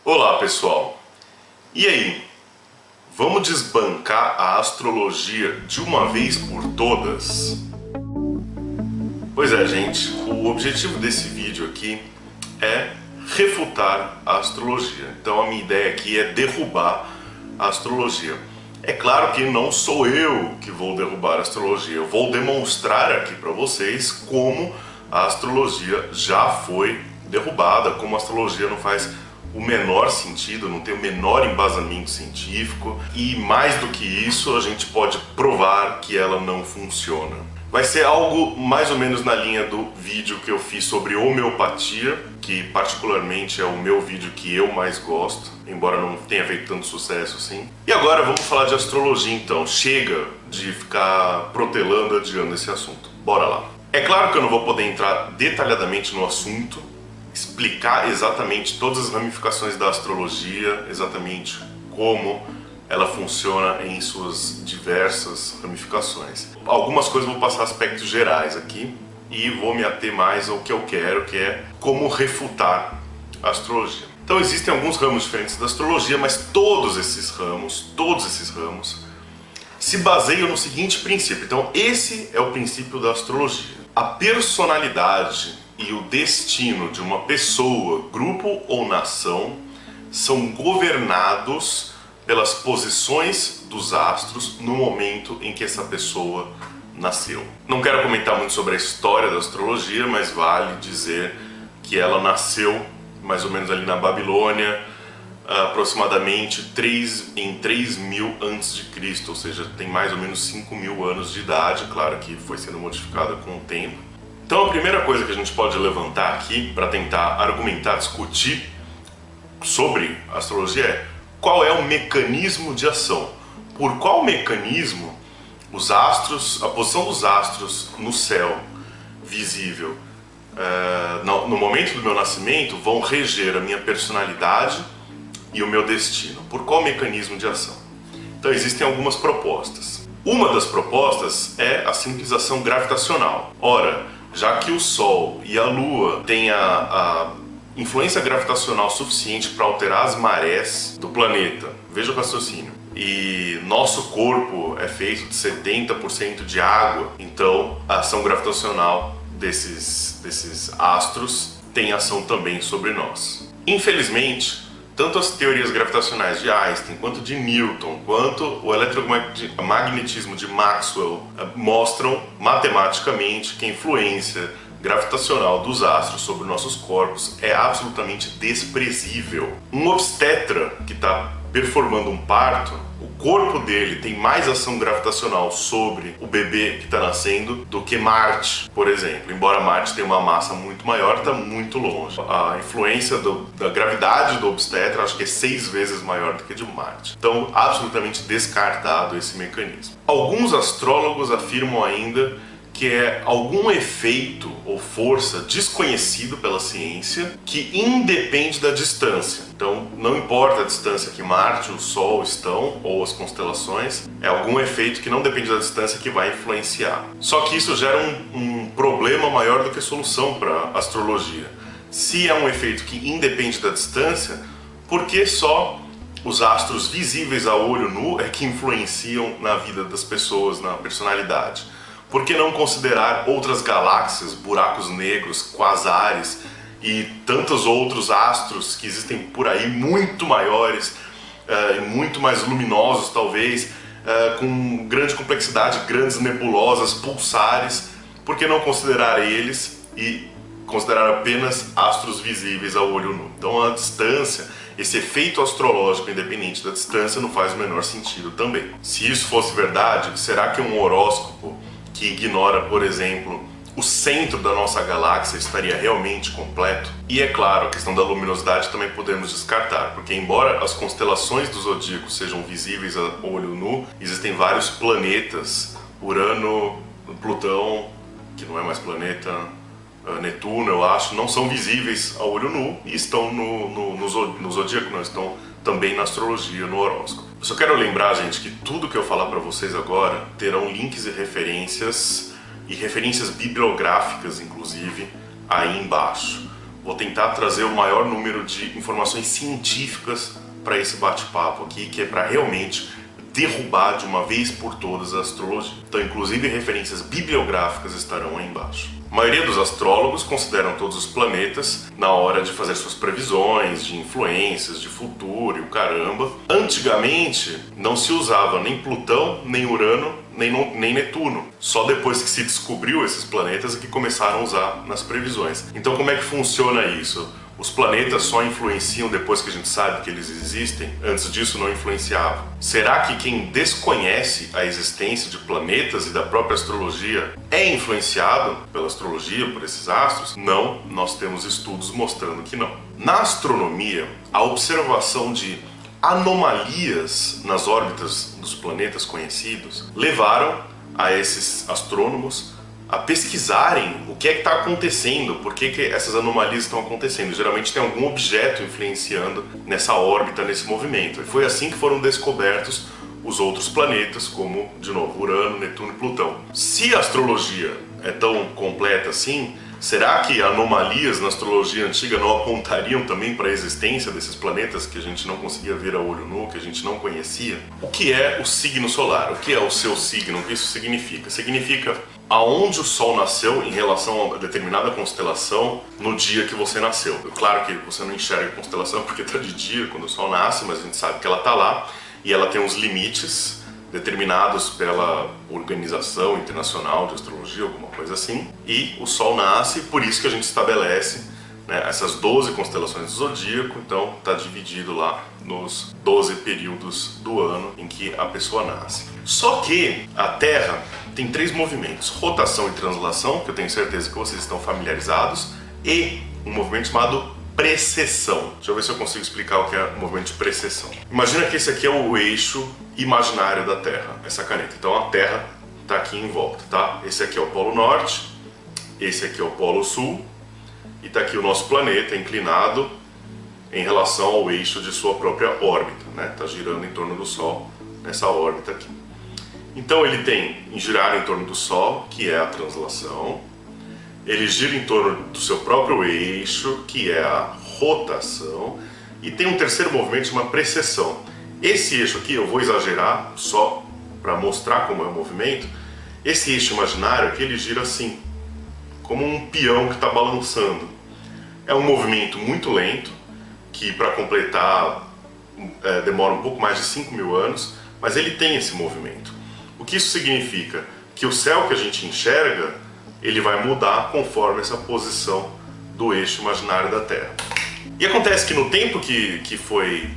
Olá pessoal, e aí? Vamos desbancar a astrologia de uma vez por todas? Pois é, gente, o objetivo desse vídeo aqui é refutar a astrologia. Então a minha ideia aqui é derrubar a astrologia. É claro que não sou eu que vou derrubar a astrologia, eu vou demonstrar aqui para vocês como a astrologia já foi derrubada, como a astrologia não faz o menor sentido, não tem o menor embasamento científico e mais do que isso a gente pode provar que ela não funciona. Vai ser algo mais ou menos na linha do vídeo que eu fiz sobre homeopatia, que particularmente é o meu vídeo que eu mais gosto, embora não tenha feito tanto sucesso assim. E agora vamos falar de astrologia então, chega de ficar protelando adiando esse assunto, bora lá. É claro que eu não vou poder entrar detalhadamente no assunto, explicar exatamente todas as ramificações da astrologia, exatamente como ela funciona em suas diversas ramificações. Algumas coisas eu vou passar aspectos gerais aqui e vou me ater mais ao que eu quero, que é como refutar a astrologia. Então existem alguns ramos diferentes da astrologia, mas todos esses ramos se baseiam no seguinte princípio. Então esse é o princípio da astrologia. A personalidade e o destino de uma pessoa, grupo ou nação são governados pelas posições dos astros no momento em que essa pessoa nasceu. Não quero comentar muito sobre a história da astrologia, mas vale dizer que ela nasceu mais ou menos ali na Babilônia, aproximadamente em 3000 a.C., ou seja, tem mais ou menos 5000 anos de idade, claro que foi sendo modificada com o tempo. Então a primeira coisa que a gente pode levantar aqui para tentar argumentar, discutir sobre a astrologia é qual é o mecanismo de ação. Por qual mecanismo os astros, a posição dos astros no céu visível no momento do meu nascimento vão reger a minha personalidade e o meu destino. Por qual mecanismo de ação? Então existem algumas propostas. Uma das propostas é a simplização gravitacional. Ora, já que o Sol e a Lua têm a influência gravitacional suficiente para alterar as marés do planeta, veja o raciocínio, e nosso corpo é feito de 70% de água, então a ação gravitacional desses astros tem ação também sobre nós. Infelizmente, tanto as teorias gravitacionais de Einstein, quanto de Newton, quanto o eletromagnetismo de Maxwell mostram matematicamente que a influência gravitacional dos astros sobre nossos corpos é absolutamente desprezível. Um obstetra que está performando um parto, o corpo dele tem mais ação gravitacional sobre o bebê que está nascendo do que Marte, por exemplo. Embora Marte tenha uma massa muito maior, está muito longe. A influência da gravidade do obstetra acho que é 6 vezes maior do que de Marte. Então, absolutamente descartado esse mecanismo. Alguns astrólogos afirmam ainda que é algum efeito ou força desconhecido pela ciência que independe da distância. Então, não importa a distância que Marte, o Sol estão, ou as constelações, é algum efeito que não depende da distância que vai influenciar. Só que isso gera um problema maior do que solução para a astrologia. Se é um efeito que independe da distância, por que só os astros visíveis a olho nu é que influenciam na vida das pessoas, na personalidade? Por que não considerar outras galáxias, buracos negros, quasares e tantos outros astros que existem por aí, muito maiores, muito mais luminosos talvez, com grande complexidade, grandes nebulosas, pulsares? Por que não considerar eles e considerar apenas astros visíveis ao olho nu? Então a distância, esse efeito astrológico independente da distância não faz o menor sentido também. Se isso fosse verdade, será que um horóscopo que ignora, por exemplo, o centro da nossa galáxia estaria realmente completo? E é claro, a questão da luminosidade também podemos descartar, porque embora as constelações do zodíaco sejam visíveis a olho nu, existem vários planetas, Urano, Plutão, que não é mais planeta, Netuno, eu acho, não são visíveis a olho nu e estão no zodíaco, não estão também na astrologia, no horóscopo. Eu só quero lembrar, gente, que tudo que eu falar para vocês agora terão links e referências bibliográficas, inclusive, aí embaixo. vou tentar trazer o maior número de informações científicas para esse bate-papo aqui, que é para realmente derrubar de uma vez por todas a astrologia. Então, inclusive, referências bibliográficas estarão aí embaixo. A maioria dos astrólogos consideram todos os planetas na hora de fazer suas previsões, de influências, de futuro e o caramba. Antigamente, não se usava nem Plutão, nem Urano, nem Netuno. Só depois que se descobriu esses planetas é que começaram a usar nas previsões. Então, como é que funciona isso? Os planetas só influenciam depois que a gente sabe que eles existem? Antes disso não influenciavam. Será que quem desconhece a existência de planetas e da própria astrologia é influenciado pela astrologia, por esses astros? Não, nós temos estudos mostrando que não. Na astronomia, a observação de anomalias nas órbitas dos planetas conhecidos levaram a esses astrônomos a pesquisarem o que é que está acontecendo, por que essas anomalias estão acontecendo. Geralmente tem algum objeto influenciando nessa órbita, nesse movimento. E foi assim que foram descobertos os outros planetas, como, de novo, Urano, Netuno e Plutão. Se a astrologia é tão completa assim, será que anomalias na astrologia antiga não apontariam também para a existência desses planetas que a gente não conseguia ver a olho nu, que a gente não conhecia? O que é o signo solar? O que é o seu signo? O que isso significa? Significa aonde o Sol nasceu em relação a determinada constelação no dia que você nasceu. Claro que você não enxerga a constelação porque está de dia quando o Sol nasce, mas a gente sabe que ela está lá e ela tem uns limites determinados pela Organização Internacional de Astrologia, alguma coisa assim, e o Sol nasce, por isso que a gente estabelece, né, essas 12 constelações do zodíaco. Então está dividido lá nos 12 períodos do ano em que a pessoa nasce. Só que a Terra tem 3 movimentos: rotação e translação, que eu tenho certeza que vocês estão familiarizados, e um movimento chamado precessão. Deixa eu ver se eu consigo explicar o que é o movimento de precessão. Imagina que esse aqui é o eixo imaginário da Terra, essa caneta. Então a Terra está aqui em volta, tá? Esse aqui é o Polo Norte, esse aqui é o Polo Sul, e está aqui o nosso planeta inclinado em relação ao eixo de sua própria órbita, né? Está girando em torno do Sol nessa órbita aqui. Então ele tem em girar em torno do Sol, que é a translação. Ele gira em torno do seu próprio eixo, que é a rotação. E tem um terceiro movimento, uma precessão. Esse eixo aqui, eu vou exagerar só para mostrar como é o movimento. Esse eixo imaginário aqui, ele gira assim, como um peão que está balançando. É um movimento muito lento, que para completar demora um pouco mais de 5.000 anos, mas ele tem esse movimento. O que isso significa? Que o céu que a gente enxerga, ele vai mudar conforme essa posição do eixo imaginário da Terra. E acontece que no tempo que foi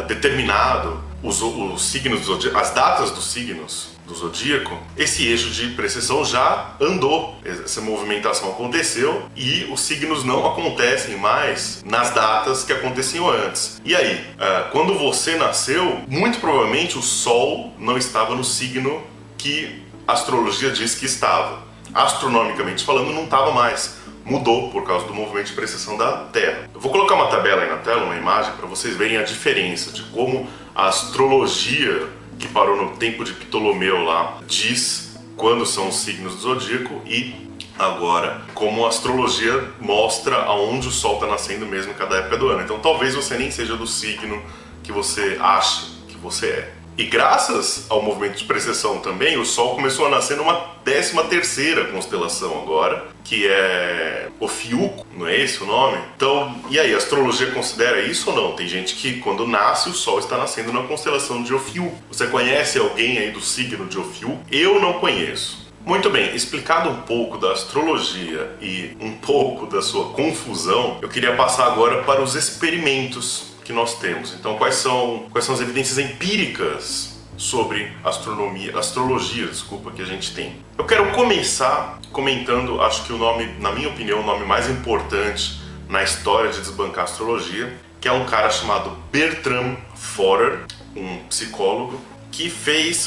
determinado os signos do zodíaco, as datas dos signos do zodíaco, esse eixo de precessão já andou, essa movimentação aconteceu e os signos não acontecem mais nas datas que aconteciam antes. E aí, quando você nasceu, muito provavelmente o Sol não estava no signo que a astrologia diz que estava. Astronomicamente falando, não estava mais. Mudou por causa do movimento de precessão da Terra. Eu vou colocar uma tabela aí na tela, uma imagem, para vocês verem a diferença de como a astrologia, que parou no tempo de Ptolomeu lá, diz quando são os signos do zodíaco, e agora como a astrologia mostra aonde o Sol está nascendo mesmo em cada época do ano. Então talvez você nem seja do signo que você acha que você é. E graças ao movimento de precessão também, o Sol começou a nascer numa 13ª constelação agora, que é Ofiuco, não é esse o nome? Então, e aí, a astrologia considera isso ou não? Tem gente que quando nasce o Sol está nascendo na constelação de Ofiuco. Você conhece alguém aí do signo de Ofiuco? Eu não conheço. Muito bem, explicado um pouco da astrologia e um pouco da sua confusão, eu queria passar agora para os experimentos que nós temos. Então, quais são as evidências empíricas sobre astrologia, que a gente tem? Eu quero começar comentando, acho que o nome, na minha opinião, o nome mais importante na história de desbancar a astrologia, que é um cara chamado Bertram Forer, um psicólogo, que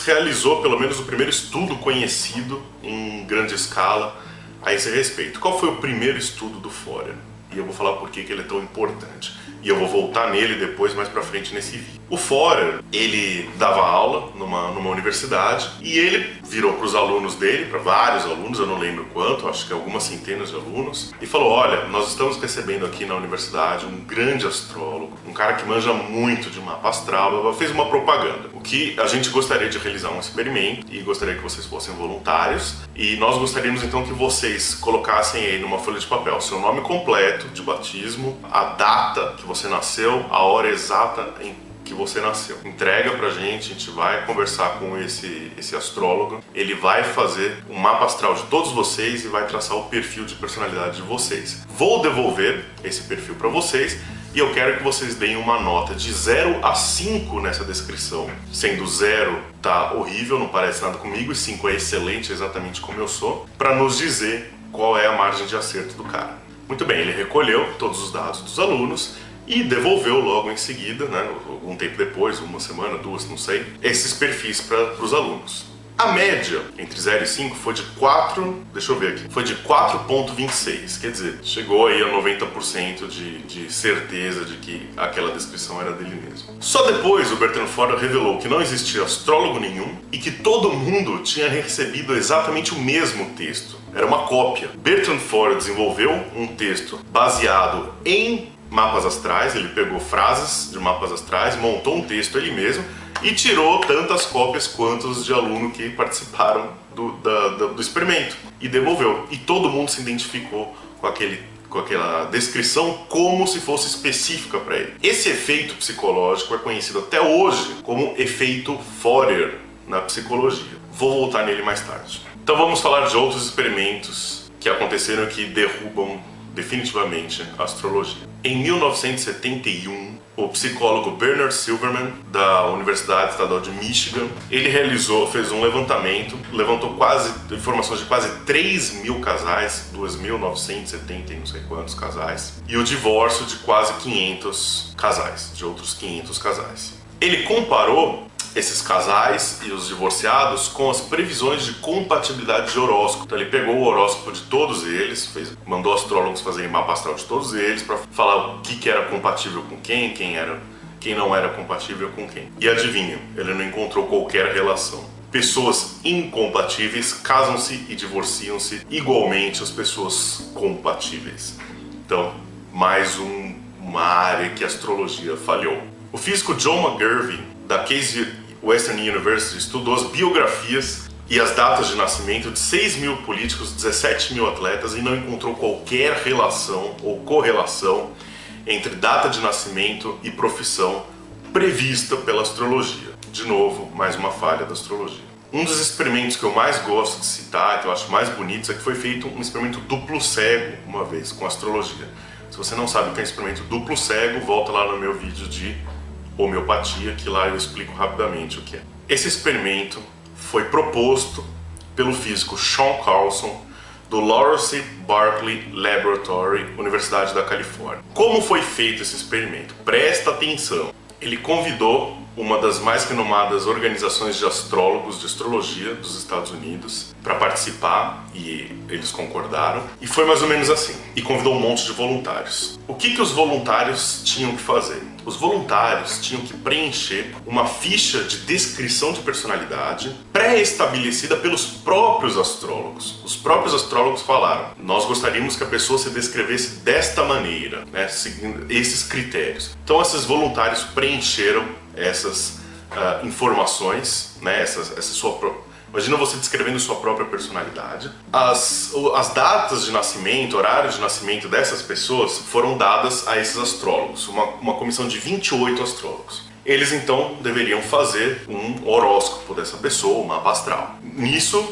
realizou pelo menos o primeiro estudo conhecido em grande escala a esse respeito. Qual foi o primeiro estudo do Forer? E eu vou falar por que ele é tão importante. e eu vou voltar nele depois, mais pra frente nesse vídeo. O Forer, ele dava aula numa universidade e ele virou para os alunos dele, para vários alunos, eu não lembro quanto, acho que algumas centenas de alunos, e falou: olha, nós estamos recebendo aqui na universidade um grande astrólogo, um cara que manja muito de mapa astral, fez uma propaganda. O que a gente gostaria de realizar um experimento e gostaria que vocês fossem voluntários, e nós gostaríamos então que vocês colocassem aí numa folha de papel seu nome completo de batismo, a data que você nasceu, a hora exata em que você nasceu. Entrega pra gente, a gente vai conversar com esse astrólogo, ele vai fazer um mapa astral de todos vocês e vai traçar o perfil de personalidade de vocês. Vou devolver esse perfil para vocês e eu quero que vocês deem uma nota de 0 a 5 nessa descrição, sendo 0 tá horrível, não parece nada comigo, e 5 é excelente, exatamente como eu sou, para nos dizer qual é a margem de acerto do cara. Muito bem, ele recolheu todos os dados dos alunos e devolveu logo em seguida, né, um tempo depois, uma semana, 2, não sei, esses perfis para os alunos. A média entre 0 e 5 foi de 4, deixa eu ver aqui, foi de 4,26, quer dizer, chegou aí a 90% de certeza de que aquela descrição era dele mesmo. Só depois o Bertrand Forer revelou que não existia astrólogo nenhum e que todo mundo tinha recebido exatamente o mesmo texto, era uma cópia. Bertrand Forer desenvolveu um texto baseado em mapas astrais, ele pegou frases de mapas astrais, montou um texto ele mesmo e tirou tantas cópias quantos de aluno que participaram do experimento e devolveu. E todo mundo se identificou com aquela descrição como se fosse específica para ele. Esse efeito psicológico é conhecido até hoje como efeito Forer na psicologia. Vou voltar nele mais tarde. Então vamos falar de outros experimentos que aconteceram e que derrubam definitivamente a astrologia. Em 1971, o psicólogo Bernard Silverman, da Universidade Estadual de Michigan, ele fez um levantamento, levantou informações de quase 3 mil casais, 2.970 e não sei quantos casais, e o divórcio de quase 500 casais, de outros 500 casais. Ele comparou esses casais e os divorciados com as previsões de compatibilidade de horóscopo. Então ele pegou o horóscopo de todos eles, mandou astrólogos fazerem mapa astral de todos eles para falar o que era compatível com quem não era compatível com quem. E adivinha, ele não encontrou qualquer relação. Pessoas incompatíveis casam-se e divorciam-se igualmente às pessoas compatíveis. Então, mais uma área que a astrologia falhou. O físico John McGurvey, da Case Western University, estudou as biografias e as datas de nascimento de 6 mil políticos, 17 mil atletas e não encontrou qualquer relação ou correlação entre data de nascimento e profissão prevista pela astrologia. De novo, mais uma falha da astrologia. Um dos experimentos que eu mais gosto de citar, que eu acho mais bonitos, é que foi feito um experimento duplo cego uma vez com astrologia. Se você não sabe o que é um experimento duplo cego, volta lá no meu vídeo de homeopatia, que lá eu explico rapidamente o que é. Esse experimento foi proposto pelo físico Sean Carlson, do Lawrence Berkeley Laboratory, Universidade da Califórnia. Como foi feito esse experimento? Presta atenção. Ele convidou uma das mais renomadas organizações de astrólogos de astrologia dos Estados Unidos para participar e eles concordaram. E foi mais ou menos assim. E convidou um monte de voluntários. O que os voluntários tinham que fazer? Os voluntários tinham que preencher uma ficha de descrição de personalidade pré-estabelecida pelos próprios astrólogos. Os próprios astrólogos falaram: nós gostaríamos que a pessoa se descrevesse desta maneira, né, seguindo esses critérios. Então esses voluntários preencheram essas informações, né, imagina você descrevendo sua própria personalidade. As datas de nascimento, horários de nascimento dessas pessoas foram dadas a esses astrólogos, uma comissão de 28 astrólogos. Eles então deveriam fazer um horóscopo dessa pessoa, um mapa astral. Nisso,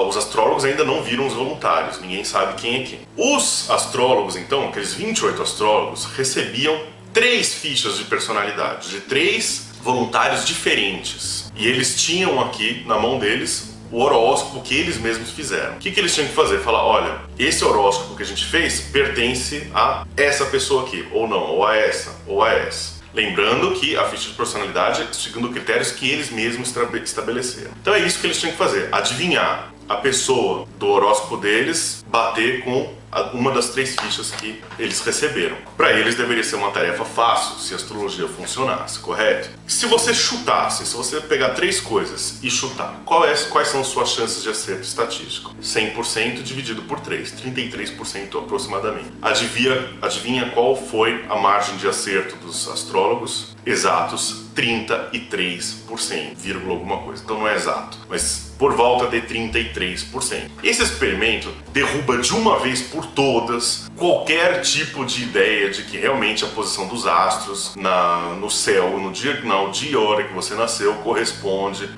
os astrólogos ainda não viram os voluntários, ninguém sabe quem é quem. Os astrólogos então, aqueles 28 astrólogos, recebiam 3 fichas de personalidade, de 3 voluntários diferentes. E eles tinham aqui na mão deles o horóscopo que eles mesmos fizeram. O que eles tinham que fazer? Falar: olha, esse horóscopo que a gente fez pertence a essa pessoa aqui, ou não, ou a essa, ou a essa. Lembrando que a ficha de personalidade é segundo critérios que eles mesmos estabeleceram. Então é isso que eles tinham que fazer: adivinhar a pessoa do horóscopo deles, bater com uma das 3 fichas que eles receberam. Para eles deveria ser uma tarefa fácil se a astrologia funcionasse, correto? Se você chutasse, se você pegar 3 coisas e chutar, quais são as suas chances de acerto estatístico? 100% dividido por 3, 33% aproximadamente. Adivinha qual foi a margem de acerto dos astrólogos? Exatos 33%, vírgula alguma coisa. Então não é exato, mas por volta de 33%. Esse experimento derruba de uma vez por todas qualquer tipo de ideia de que realmente a posição dos astros no céu, no dia e hora que você nasceu, corresponde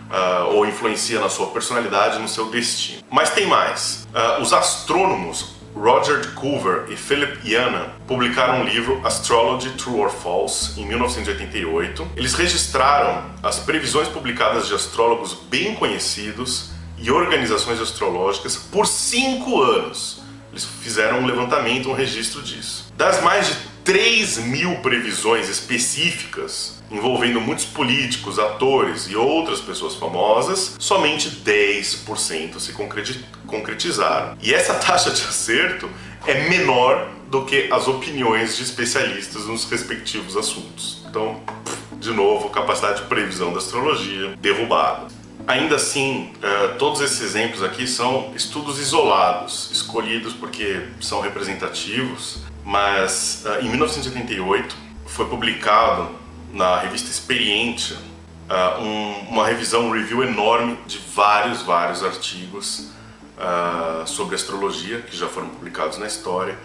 ou influencia na sua personalidade, no seu destino. Mas tem mais. Os astrônomos Roger Culver e Philip Yana publicaram um livro Astrology True or False em 1988. Eles registraram as previsões publicadas de astrólogos bem conhecidos e organizações astrológicas por 5 anos. Eles fizeram um levantamento, um registro disso. Das mais de 3.000 previsões específicas envolvendo muitos políticos, atores e outras pessoas famosas, somente 10% se concretizaram. E essa taxa de acerto é menor do que as opiniões de especialistas nos respectivos assuntos. Então, de novo, capacidade de previsão da astrologia derrubada. Ainda assim, todos esses exemplos aqui são estudos isolados, escolhidos porque são representativos, mas em 1988 foi publicado na revista Experiente uma revisão, um review enorme de vários artigos sobre astrologia que já foram publicados na história,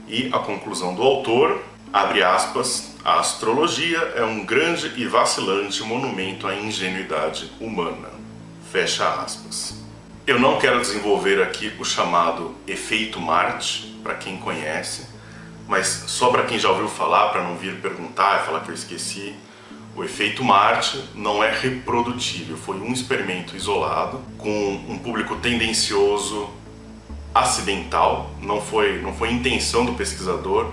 e a conclusão do autor, abre aspas, a astrologia é um grande e vacilante monumento à ingenuidade humana, fecha aspas. Eu não quero desenvolver aqui o chamado efeito Marte, para quem conhece, mas só para quem já ouviu falar, para não vir perguntar e falar que eu esqueci, o efeito Marte não é reprodutível. Foi um experimento isolado, com um público tendencioso, acidental, não foi intenção do pesquisador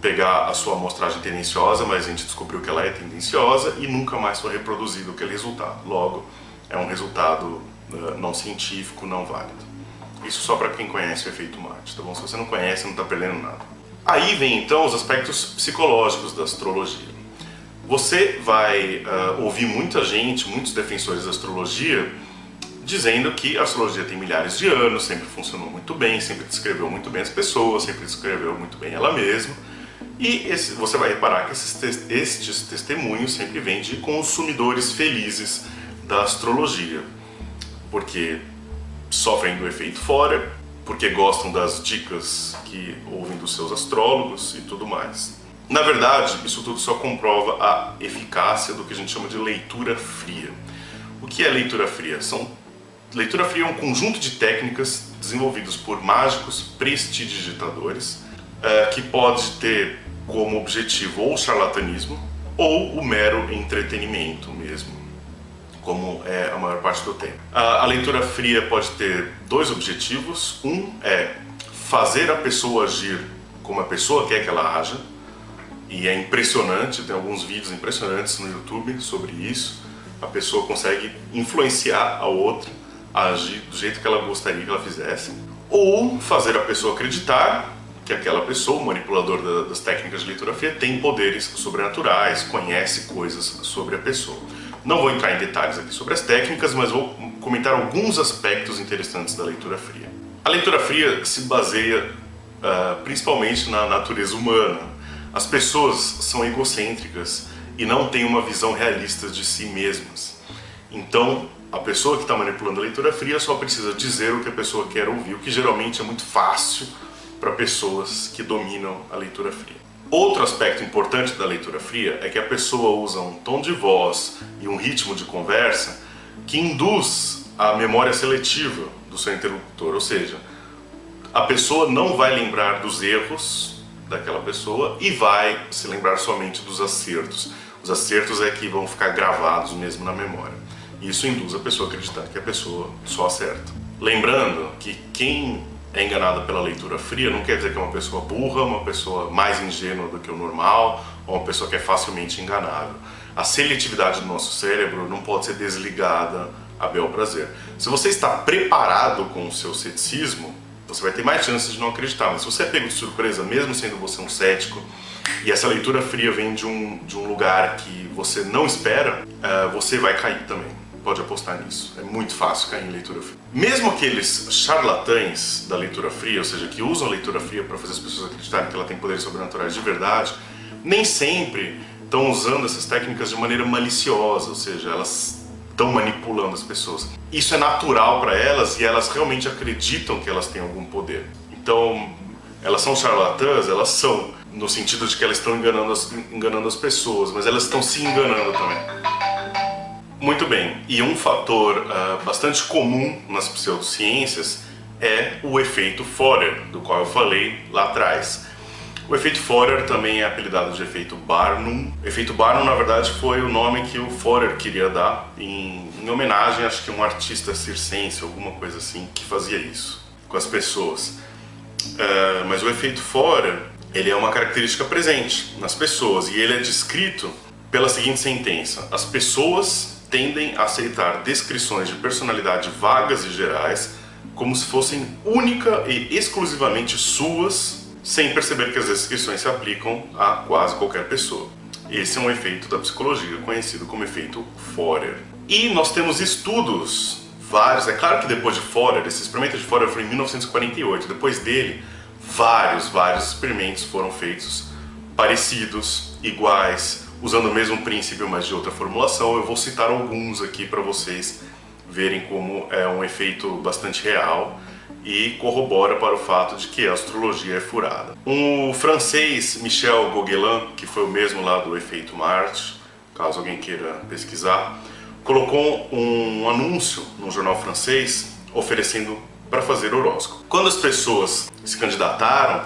pegar a sua amostragem tendenciosa, mas a gente descobriu que ela é tendenciosa e nunca mais foi reproduzido aquele resultado. Logo, é um resultado não científico, não válido. Isso só para quem conhece o efeito Marte, tá bom? Se você não conhece, não está perdendo nada. Aí vem então os aspectos psicológicos da astrologia. Você vai ouvir muita gente, muitos defensores da astrologia, dizendo que a astrologia tem milhares de anos, sempre funcionou muito bem, sempre descreveu muito bem as pessoas, sempre descreveu muito bem ela mesma. E você vai reparar que estes testemunhos sempre vêm de consumidores felizes da astrologia, porque sofrem do efeito fora, porque gostam das dicas que ouvem dos seus astrólogos e tudo mais. Na verdade, isso tudo só comprova a eficácia do que a gente chama de leitura fria. O que é leitura fria? Leitura fria é um conjunto de técnicas desenvolvidas por mágicos prestidigitadores que pode ter como objetivo ou o charlatanismo ou o mero entretenimento mesmo, como é a maior parte do tempo. A leitura fria pode ter 2 objetivos. Um é fazer a pessoa agir como a pessoa quer que ela haja, e é impressionante, tem alguns vídeos impressionantes no YouTube sobre isso. A pessoa consegue influenciar a outra a agir do jeito que ela gostaria que ela fizesse. Ou fazer a pessoa acreditar que aquela pessoa, o manipulador das técnicas de leitura fria, tem poderes sobrenaturais, conhece coisas sobre a pessoa. Não vou entrar em detalhes aqui sobre as técnicas, mas vou comentar alguns aspectos interessantes da leitura fria. A leitura fria se baseia principalmente na natureza humana. As pessoas são egocêntricas e não têm uma visão realista de si mesmas. Então, a pessoa que está manipulando a leitura fria só precisa dizer o que a pessoa quer ouvir, o que geralmente é muito fácil para pessoas que dominam a leitura fria. Outro aspecto importante da leitura fria é que a pessoa usa um tom de voz e um ritmo de conversa que induz a memória seletiva do seu interlocutor, ou seja, a pessoa não vai lembrar dos erros daquela pessoa e vai se lembrar somente dos acertos. Os acertos é que vão ficar gravados mesmo na memória. Isso induz a pessoa a acreditar que a pessoa só acerta. Lembrando que quem é enganado pela leitura fria não quer dizer que é uma pessoa burra, uma pessoa mais ingênua do que o normal, ou uma pessoa que é facilmente enganável. A seletividade do nosso cérebro não pode ser desligada a bel prazer. Se você está preparado com o seu ceticismo, você vai ter mais chances de não acreditar. Mas se você é pego de surpresa, mesmo sendo você um cético, e essa leitura fria vem de um lugar que você não espera, você vai cair também. Pode apostar nisso. É muito fácil cair em leitura fria. Mesmo aqueles charlatães da leitura fria, ou seja, que usam a leitura fria para fazer as pessoas acreditarem que ela tem poderes sobrenaturais de verdade, nem sempre estão usando essas técnicas de maneira maliciosa, ou seja, elas estão manipulando as pessoas. Isso é natural para elas e elas realmente acreditam que elas têm algum poder. Então, elas são charlatãs? Elas são, no sentido de que elas estão enganando as pessoas, mas elas estão se enganando também. Muito bem, e um fator bastante comum nas pseudociências é o efeito Forer, do qual eu falei lá atrás. O efeito Forer também é apelidado de efeito Barnum. O efeito Barnum, na verdade, foi o nome que o Forer queria dar em homenagem, acho que a um artista circense, alguma coisa assim, que fazia isso com as pessoas. Mas o efeito Forer, ele é uma característica presente nas pessoas e ele é descrito pela seguinte sentença: as pessoas tendem a aceitar descrições de personalidade vagas e gerais como se fossem única e exclusivamente suas, sem perceber que as descrições se aplicam a quase qualquer pessoa. Esse é um efeito da psicologia conhecido como efeito Forer. E nós temos estudos vários, é claro que depois de Forer, esse experimento de Forer foi em 1948, depois dele vários experimentos foram feitos parecidos, iguais, usando o mesmo princípio, mas de outra formulação. Eu vou citar alguns aqui para vocês verem como é um efeito bastante real e corrobora para o fato de que a astrologia é furada. O francês Michel Gauguelin, que foi o mesmo lá do efeito Marte, caso alguém queira pesquisar, colocou um anúncio no jornal francês oferecendo para fazer horóscopo. Quando as pessoas se candidataram,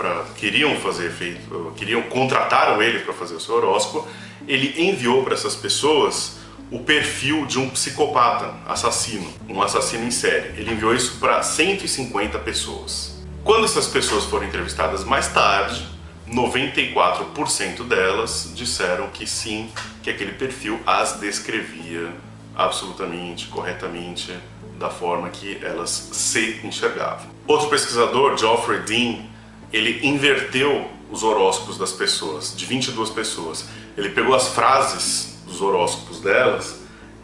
contrataram ele para fazer o seu horóscopo, ele enviou para essas pessoas o perfil de um psicopata assassino, um assassino em série. Ele enviou isso para 150 pessoas. Quando essas pessoas foram entrevistadas mais tarde, 94% delas disseram que sim, que aquele perfil as descrevia absolutamente, corretamente, da forma que elas se enxergavam. Outro pesquisador, Geoffrey Dean, ele inverteu os horóscopos das pessoas, de 22 pessoas. Ele pegou as frases dos horóscopos delas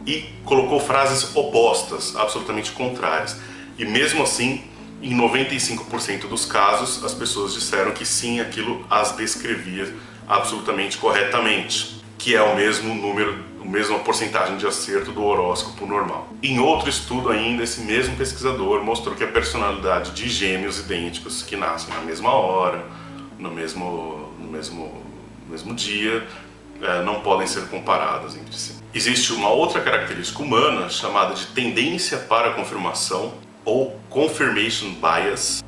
e colocou frases opostas, absolutamente contrárias. E mesmo assim, em 95% dos casos, as pessoas disseram que sim, aquilo as descrevia absolutamente corretamente, que é o mesmo número, a mesma porcentagem de acerto do horóscopo normal. Em outro estudo ainda, esse mesmo pesquisador mostrou que a personalidade de gêmeos idênticos que nascem na mesma hora, no mesmo dia, não podem ser comparadas entre si. Existe uma outra característica humana chamada de tendência para confirmação ou confirmation bias,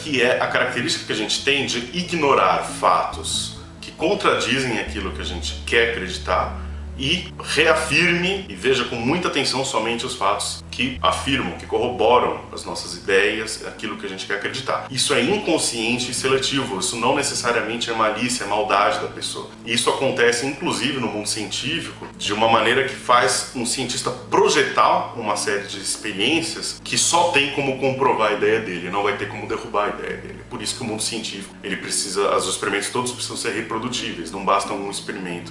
que é a característica que a gente tem de ignorar fatos que contradizem aquilo que a gente quer acreditar e reafirme e veja com muita atenção somente os fatos que afirmam, que corroboram as nossas ideias, aquilo que a gente quer acreditar. Isso é inconsciente e seletivo, isso não necessariamente é malícia, é maldade da pessoa. Isso acontece inclusive no mundo científico de uma maneira que faz um cientista projetar uma série de experiências que só tem como comprovar a ideia dele, não vai ter como derrubar a ideia dele. Por isso que o mundo científico, os experimentos todos precisam ser reprodutíveis, não basta um experimento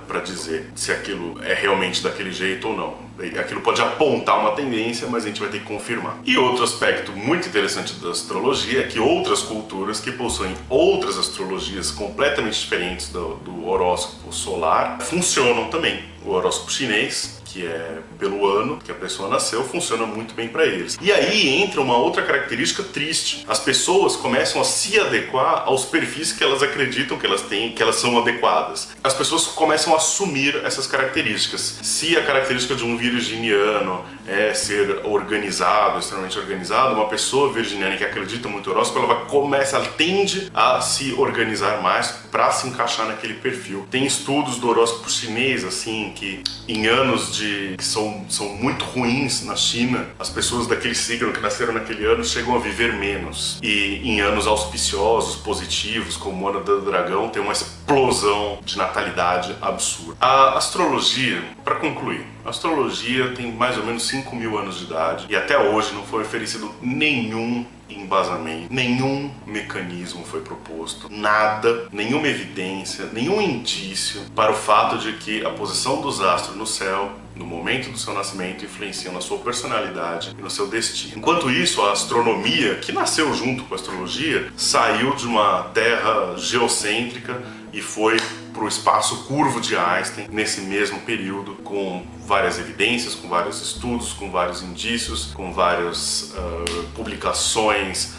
para dizer se aquilo é realmente daquele jeito ou não. Aquilo pode apontar uma tendência, mas a gente vai ter que confirmar. E outro aspecto muito interessante da astrologia é que outras culturas que possuem outras astrologias completamente diferentes do horóscopo solar funcionam também. O horóscopo chinês, que é pelo ano que a pessoa nasceu, funciona muito bem para eles. E aí entra uma outra característica triste. As pessoas começam a se adequar aos perfis que elas acreditam que elas têm, que elas são adequadas. As pessoas começam a assumir essas características. Se a característica de um virginiano é ser organizado, extremamente organizado, uma pessoa virginiana que acredita muito no horóscopo, ela tende a se organizar mais para se encaixar naquele perfil. Tem estudos do horóscopo chinês, assim, que em anos que são muito ruins na China, as pessoas daquele signo que nasceram naquele ano chegam a viver menos. E em anos auspiciosos, positivos, como o ano do dragão, tem uma explosão de natalidade absurda. A astrologia, para concluir, a astrologia tem mais ou menos 5.000 anos de idade e até hoje não foi oferecido nenhum embasamento, nenhum mecanismo foi proposto, nada, nenhuma evidência, nenhum indício para o fato de que a posição dos astros no céu, no momento do seu nascimento, influenciam na sua personalidade e no seu destino. Enquanto isso, a astronomia, que nasceu junto com a astrologia, saiu de uma terra geocêntrica e foi para o espaço curvo de Einstein nesse mesmo período, com várias evidências, com vários estudos, com vários indícios, com várias publicações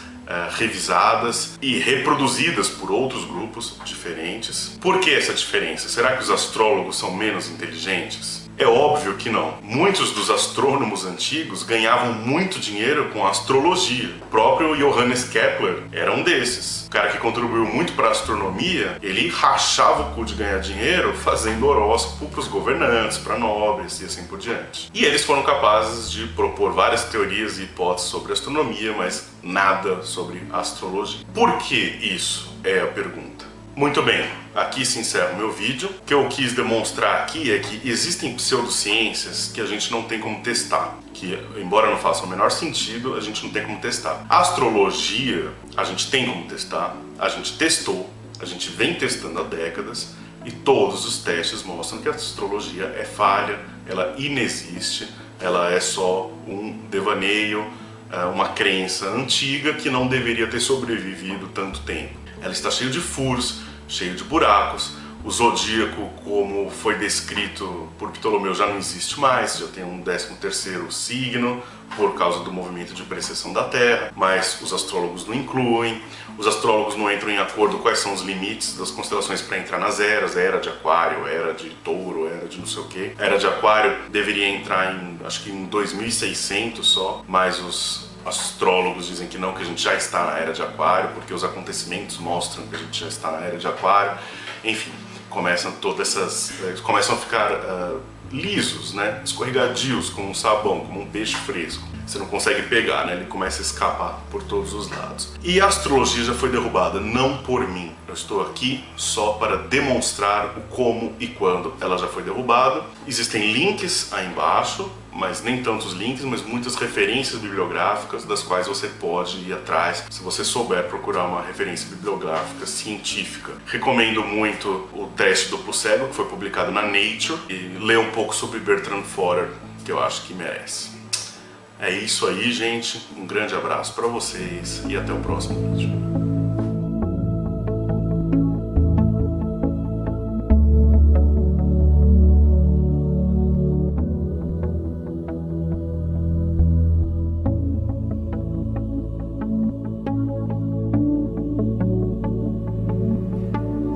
revisadas e reproduzidas por outros grupos diferentes. Por que essa diferença? Será que os astrólogos são menos inteligentes? É óbvio que não. Muitos dos astrônomos antigos ganhavam muito dinheiro com a astrologia. O próprio Johannes Kepler era um desses. O cara que contribuiu muito para a astronomia, ele rachava o cu de ganhar dinheiro fazendo horóscopo para os governantes, para nobres e assim por diante. E eles foram capazes de propor várias teorias e hipóteses sobre astronomia, mas nada sobre astrologia. Por que isso? É a pergunta. Muito bem, aqui se encerra o meu vídeo. O que eu quis demonstrar aqui é que existem pseudociências que a gente não tem como testar, que, embora não façam o menor sentido, a gente não tem como testar. A astrologia, a gente tem como testar, a gente testou, a gente vem testando há décadas, e todos os testes mostram que a astrologia é falha, ela inexiste, ela é só um devaneio, uma crença antiga que não deveria ter sobrevivido tanto tempo. Ela está cheia de furos, cheio de buracos. O zodíaco, como foi descrito por Ptolomeu, já não existe mais, já tem um 13º signo por causa do movimento de precessão da Terra, mas os astrólogos não incluem. Os astrólogos não entram em acordo quais são os limites das constelações para entrar nas eras, era de Aquário, era de Touro, era de não sei o que. Era de Aquário deveria entrar acho que em 2600 só, mas os astrólogos dizem que não, que a gente já está na era de Aquário, porque os acontecimentos mostram que a gente já está na era de Aquário. Enfim, começam a ficar lisos, né? Escorregadios, como um sabão, como um peixe fresco. Você não consegue pegar, né? Ele começa a escapar por todos os lados. E a astrologia já foi derrubada, não por mim. Eu estou aqui só para demonstrar o como e quando ela já foi derrubada. Existem links aí embaixo, mas nem tantos links, mas muitas referências bibliográficas das quais você pode ir atrás se você souber procurar uma referência bibliográfica científica. Recomendo muito o Teste Duplo Cego, que foi publicado na Nature, e ler um pouco sobre Bertrand Forer, que eu acho que merece. É isso aí, gente. Um grande abraço para vocês e até o próximo vídeo.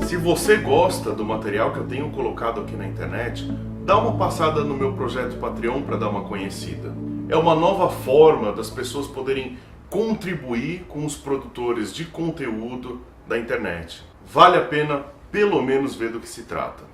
Se você gosta do material que eu tenho colocado aqui na internet, dá uma passada no meu projeto Patreon para dar uma conhecida. É uma nova forma das pessoas poderem contribuir com os produtores de conteúdo da internet. Vale a pena pelo menos ver do que se trata.